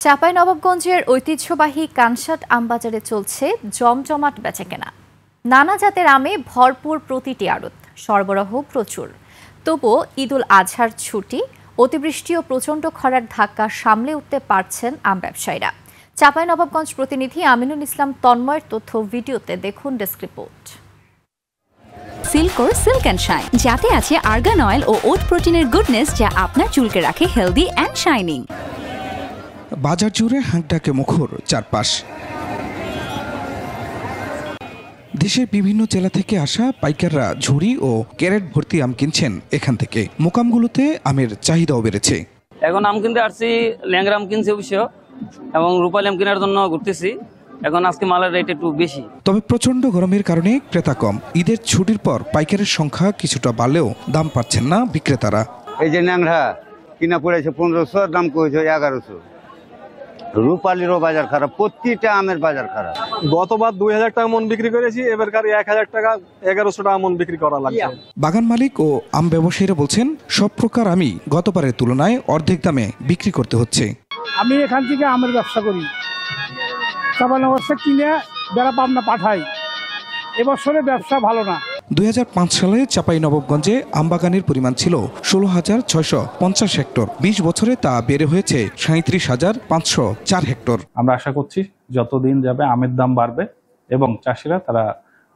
চাঁপাইনবাবগঞ্জের ঐতিহ্যবাহী কানসাট আমবাজারে চলছে জমজমাট বেচাকেনা। নানা জাতের আমে ভরপুর প্রতিটি আড়ত, সরবরাহ প্রচুর। তবুও ঈদুল আজহার ছুটি, অতিবৃষ্টি ও প্রচণ্ড খরার ধাক্কা সামলে উঠতে পারছেন আম ব্যবসায়ীরা। চাঁপাইনবাবগঞ্জ প্রতিনিধি আমিনুল ইসলাম তন্ময়ের তথ্য ভিডিওতে দেখুন ডেস্ক রিপোর্ট। সিল্কোর সিল্ক অ্যান্ড শাইন, যাতে আছে আর্গান অয়েল ও ওট প্রোটিনের গুডনেস, যা আপনার চুলকে রাখে হেলদি অ্যান্ড শাইনিং। বাজার জুড়ে হাঁকডাকে মুখর চারপাশ। দেশের বিভিন্ন জেলা থেকে আসা পাইকাররা ঝুড়ি ও ক্যারেট ভর্তি আম কিনছেন এখান থেকে। মোকামগুলোতে আমের চাহিদাও বেড়েছে। এখন আম কিনতে আসছি, ল্যাংরা আম কিনছি অবশ্য, এবং রূপালি আম কেনার জন্য ঘুরতেছি। এখন আজকে মালের রেট একটু বেশি। তবে প্রচন্ড গরমের কারণে ক্রেতা কম। ঈদের ছুটির পর পাইকারের সংখ্যা কিছুটা বাড়লেও দাম পাচ্ছেন না বিক্রেতারা। এই যে ল্যাংরা কিনা পড়েছে 1500, দাম করেছে 1100। রূপালিরও বাজার খারাপ, প্রতিটা আমের বাজার খারাপ। গতবার 2000 টাকা মন বিক্রি করেছি, এবারকার 1000 টাকা 1100 টাকা মন বিক্রি করা লাগছে। বাগান মালিক ও আম ব্যবসায়ীরা বলছেন, সব প্রকার আমই গতবারের তুলনায় অর্ধেক দামে বিক্রি করতে হচ্ছে। আমি এখান থেকে আমের ব্যবসা করি, কিনে বেড়া পাবনা পাঠাই। এবছরে ব্যবসা ভালো না। 2005 সালে চাঁপাইনবাবগঞ্জে আমবাগানের পরিমাণ ছিল 16,650 হেক্টর। 20 বছরে তা বেড়ে হয়েছে 37,504 হেক্টর। আমরা আশা করছি যতদিন যাবে আমের দাম বাড়বে এবং চাষিরা তারা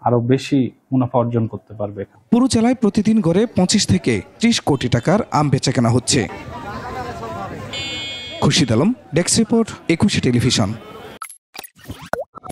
আরো বেশি মুনাফা অর্জন করতে পারবে। পুরো জেলায় প্রতিদিন গড়ে 25 থেকে 30 কোটি টাকার আম বেচাকেনা হচ্ছে। Khurshid Alam, desk report, 21 television.